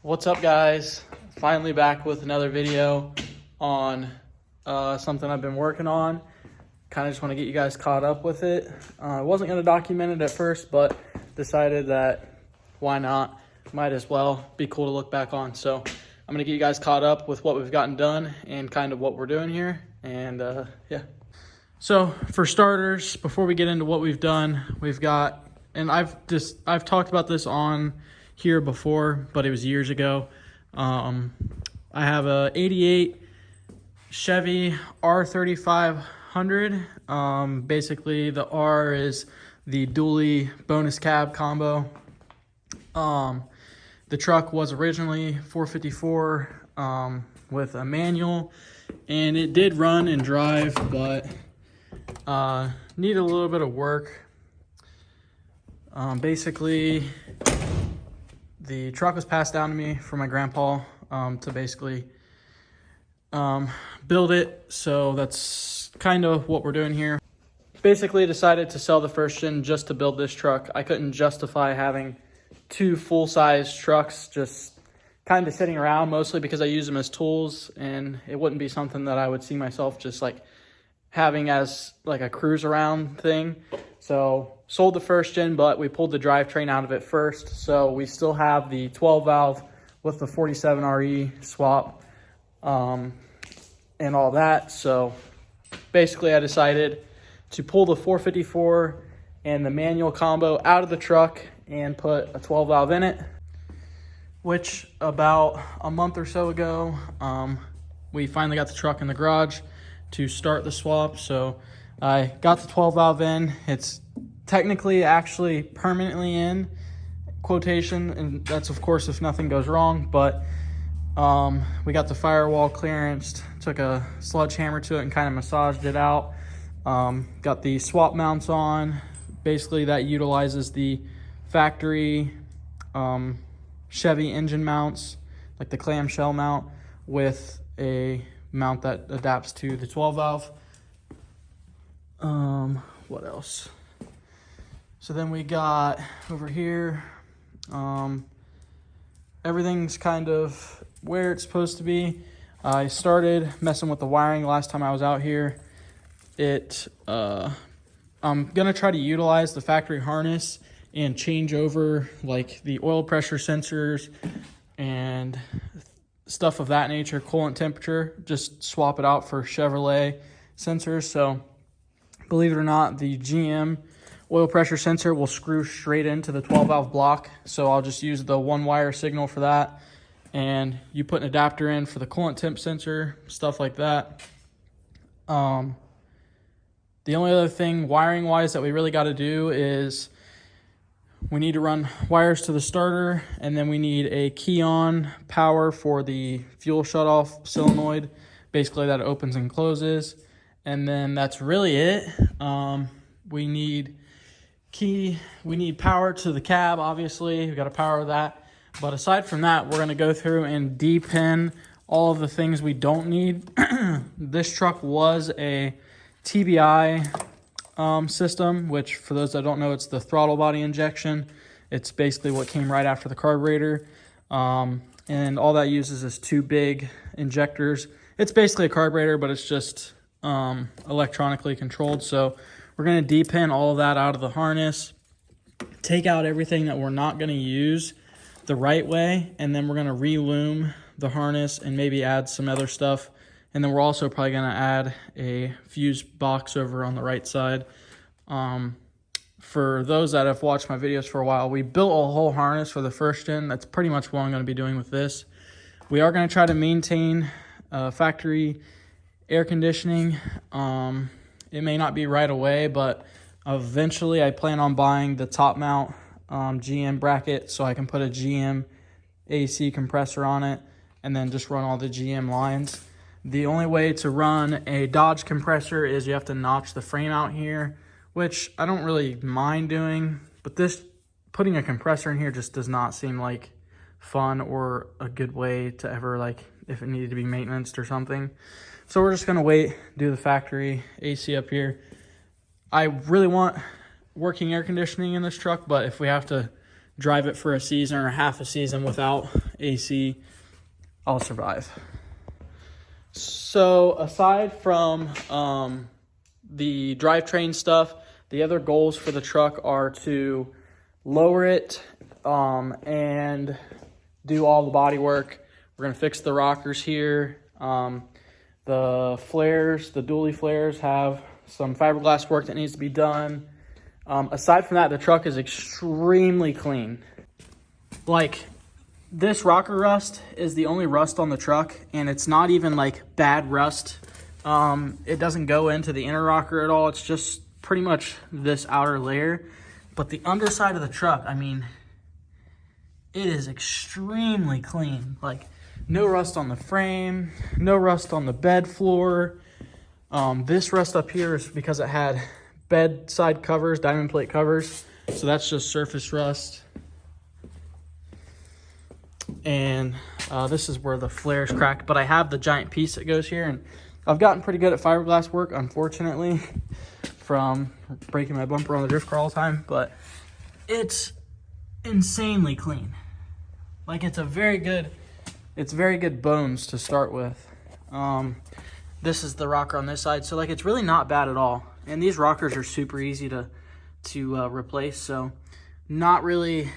What's up, guys? Finally back with another video on something I've been working on. Kind of just want to get you guys caught up with it. I wasn't going to document it at first, but decided that why not? Might as well be cool to look back on. So I'm going to get you guys caught up with what we've gotten done and kind of what we're doing here. And yeah. So for starters, before we get into what we've done, we've got, and I've talked about this on here before, but it was years ago. I have a 88 Chevy R3500. Basically the R is the dually bonus cab combo. The truck was originally 454 with a manual, and it did run and drive, but needed a little bit of work. Basically, the truck was passed down to me from my grandpa to basically build it. So that's kind of what we're doing here. Basically decided to sell the first gen just to build this truck. I couldn't justify having two full-size trucks just kind of sitting around, mostly because I use them as tools, and it wouldn't be something that I would see myself just like having as like a cruise around thing. So sold the first gen, but we pulled the drivetrain out of it first. So we still have the 12 valve with the 47 RE swap and all that. So basically I decided to pull the 454 and the manual combo out of the truck and put a 12 valve in it, which about a month or so ago, we finally got the truck in the garage to start the swap. So I got the 12 valve in. It's technically actually permanently in quotation, and that's of course if nothing goes wrong, but we got the firewall clearanced, took a sledgehammer to it and kind of massaged it out. Got the swap mounts on. Basically that utilizes the factory Chevy engine mounts, like the clamshell mount, with a mount that adapts to the 12 valve. What else? So then we got over here, everything's kind of where it's supposed to be. I started messing with the wiring last time I was out here. I'm gonna try to utilize the factory harness and change over like the oil pressure sensors and stuff of that nature, coolant temperature, just swap it out for Chevrolet sensors. So believe it or not, the GM oil pressure sensor will screw straight into the 12 valve block. So I'll just use the one wire signal for that. And you put an adapter in for the coolant temp sensor, stuff like that. The only other thing wiring wise that we really got to do is we need to run wires to the starter, and then we need a key on power for the fuel shutoff solenoid, basically that opens and closes. And then that's really it. We need power to the cab, obviously. We got to power that. But aside from that, we're going to go through and depin all of the things we don't need. This truck was a TBI system, which for those that don't know, it's the throttle body injection. It's basically what came right after the carburetor. And all that uses is two big injectors. It's basically a carburetor, but it's just electronically controlled. So we're going to depin all of that out of the harness, take out everything that we're not going to use the right way, and then we're going to relume the harness and maybe add some other stuff. And then we're also probably going to add a fuse box over on the right side. For those that have watched my videos for a while, we built a whole harness for the first gen. That's pretty much what I'm going to be doing with this. We are going to try to maintain factory air conditioning. It may not be right away, but eventually I plan on buying the top mount GM bracket so I can put a GM AC compressor on it and then just run all the GM lines. The only way to run a Dodge compressor is you have to notch the frame out here, which I don't really mind doing, but putting a compressor in here just does not seem like fun or a good way to ever, like, if it needed to be maintenanced or something. So we're just gonna wait, do the factory AC up here. I really want working air conditioning in this truck, but if we have to drive it for a season or half a season without AC, I'll survive. So aside from the drivetrain stuff, the other goals for the truck are to lower it and do all the body work. We're going to fix the rockers here. The flares, the dually flares, have some fiberglass work that needs to be done. Aside from that, the truck is extremely clean. Like, this rocker rust is the only rust on the truck, and it's not even like bad rust. It doesn't go into the inner rocker at all. It's just pretty much this outer layer. But the underside of the truck, I mean, it is extremely clean. Like, no rust on the frame, no rust on the bed floor. This rust up here is because it had bedside covers, diamond plate covers. So that's just surface rust. And this is where the flares cracked. But I have the giant piece that goes here. And I've gotten pretty good at fiberglass work, unfortunately, from breaking my bumper on the drift car all the time. But it's insanely clean. Like, it's very good bones to start with. This is the rocker on this side, so like, it's really not bad at all. And these rockers are super easy to replace, so not really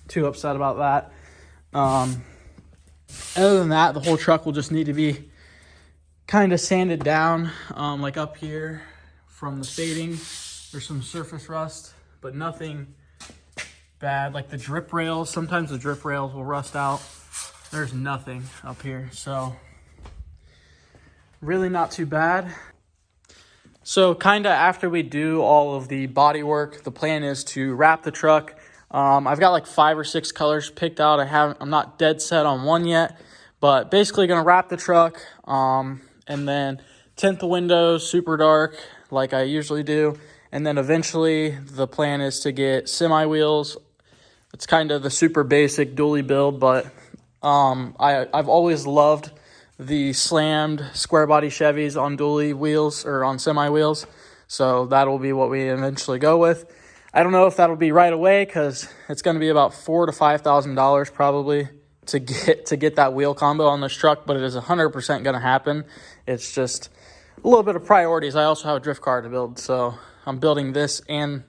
too upset about that. Other than that, the whole truck will just need to be kind of sanded down. Like up here from the fading, there's some surface rust, but nothing bad. Like the drip rails, sometimes the drip rails will rust out. There's nothing up here, so really not too bad. So kind of after we do all of the body work, the plan is to wrap the truck. I've got like 5 or 6 colors picked out. I'm not dead set on one yet, but basically gonna wrap the truck and then tint the windows super dark like I usually do. And then eventually the plan is to get semi wheels. It's kind of the super basic dually build, but I've always loved the slammed square body Chevys on dually wheels or on semi wheels. So that'll be what we eventually go with. I don't know if that'll be right away because it's going to be about $4,000 to $5,000 probably to get that wheel combo on this truck, but it is 100% going to happen. It's just a little bit of priorities. I also have a drift car to build, so I'm building this and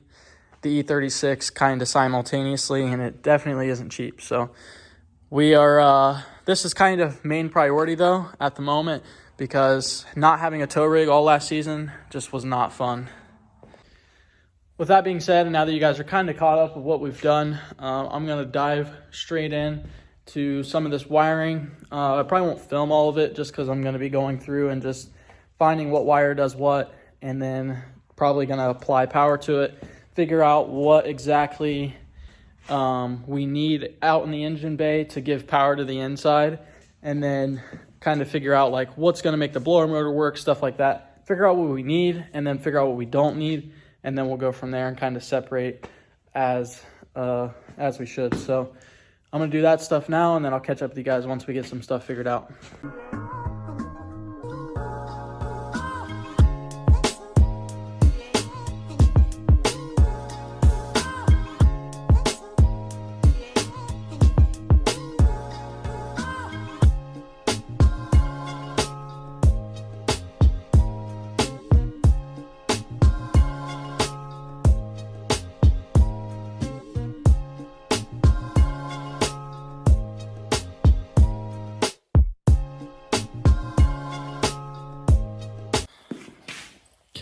the E36 kind of simultaneously, and it definitely isn't cheap. So we are, this is kind of main priority though at the moment, because not having a tow rig all last season just was not fun. With that being said, and now that you guys are kind of caught up with what we've done, I'm going to dive straight in to some of this wiring. I probably won't film all of it just because I'm going to be going through and just finding what wire does what, and then probably going to apply power to it, figure out what exactly we need out in the engine bay to give power to the inside, and then kind of figure out like what's going to make the blower motor work, stuff like that. Figure out what we need and then figure out what we don't need, and then we'll go from there and kind of separate as we should. So I'm going to do that stuff now, and then I'll catch up with you guys once we get some stuff figured out.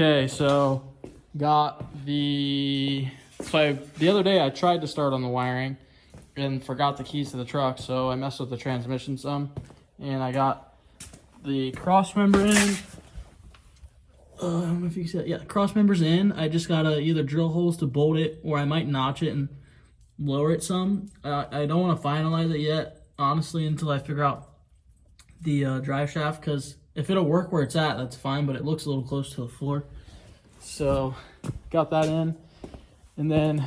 Okay, so the other day I tried to start on the wiring and forgot the keys to the truck, so I messed with the transmission some, and I got the cross member in. I don't know if you can see that. Yeah, cross member's in. I just gotta either drill holes to bolt it, or I might notch it and lower it some. I don't want to finalize it yet, honestly, until I figure out the drive shaft, because if it'll work where it's at, that's fine, but it looks a little close to the floor. So got that in, and then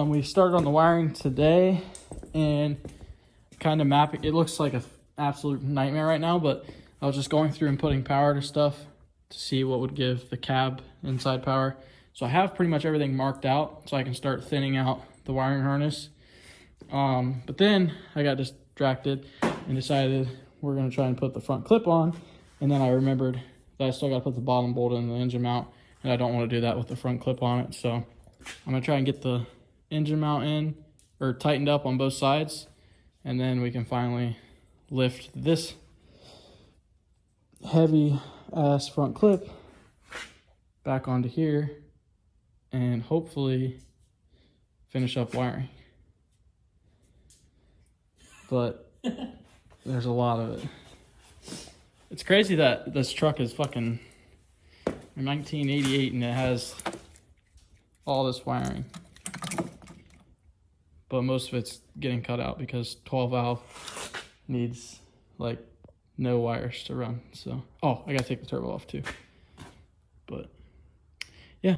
we started on the wiring today and kind of mapping. It looks like an absolute nightmare right now, but I was just going through and putting power to stuff to see what would give the cab inside power. So I have pretty much everything marked out, so I can start thinning out the wiring harness. But then I got distracted and decided we're gonna try and put the front clip on. And then I remembered that I still gotta put the bottom bolt in the engine mount, and I don't wanna do that with the front clip on it. So I'm gonna try and get the engine mount in, or tightened up on both sides, and then we can finally lift this heavy ass front clip back onto here and hopefully finish up wiring. But there's a lot of it. It's crazy that this truck is fucking 1988 and it has all this wiring. But most of it's getting cut out because 12 valve needs like no wires to run. So, oh, I gotta take the turbo off too. But yeah.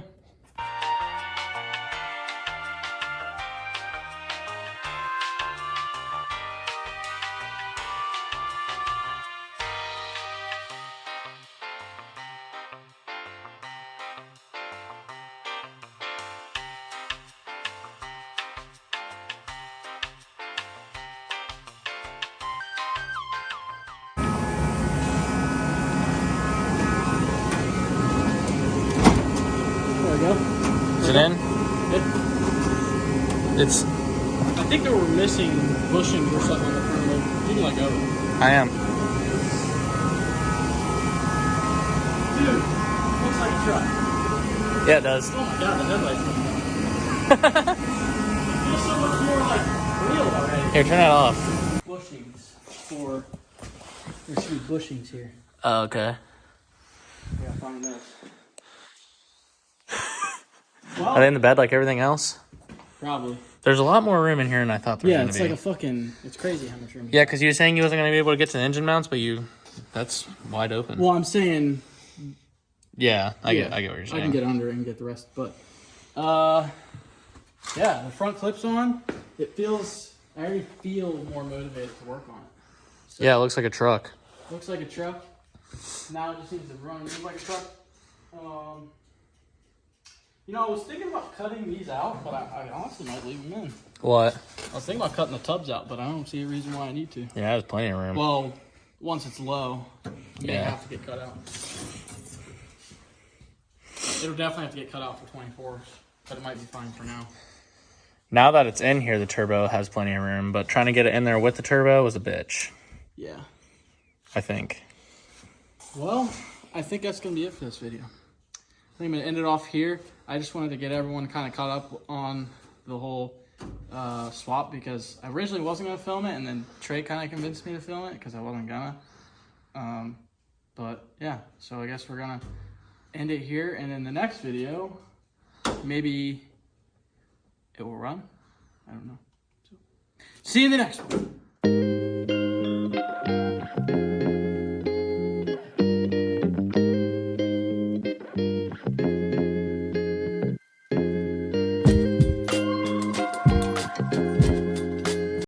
Is it in? It's. I think they were missing bushings or something on the front of it. You can let go. I am. Dude, looks like a truck. Yeah, it does. Oh my god, the headlights. It feels so much more like real already. Here, turn that off. Bushings for. There should be bushings here. Oh, okay. I gotta find those. Well, are they in the bed like everything else? Probably. There's a lot more room in here than I thought there was going to be. Yeah, it's like a fucking... It's crazy how much room. Yeah, because you were saying you wasn't going to be able to get to the engine mounts, but you... That's wide open. Well, I'm saying... Yeah, I get what you're saying. I can get under it and get the rest, but... yeah, the front clip's on. It feels... I already feel more motivated to work on it. So, yeah, it looks like a truck. Looks like a truck. Now it just needs to run and move like a truck. You know, I was thinking about cutting these out, but I honestly might leave them in. What? I was thinking about cutting the tubs out, but I don't see a reason why I need to. Yeah, there's plenty of room. Well, once it's low, it may have to get cut out. It'll definitely have to get cut out for 24s, but it might be fine for now. Now that it's in here, the turbo has plenty of room, but trying to get it in there with the turbo was a bitch. Yeah. I think. Well, I think that's going to be it for this video. I think I'm going to end it off here. I just wanted to get everyone kind of caught up on the whole swap because I originally wasn't going to film it, and then Trey kind of convinced me to film it because I wasn't going to. But yeah, so I guess we're going to end it here, and in the next video, maybe it will run. I don't know. So, see you in the next one.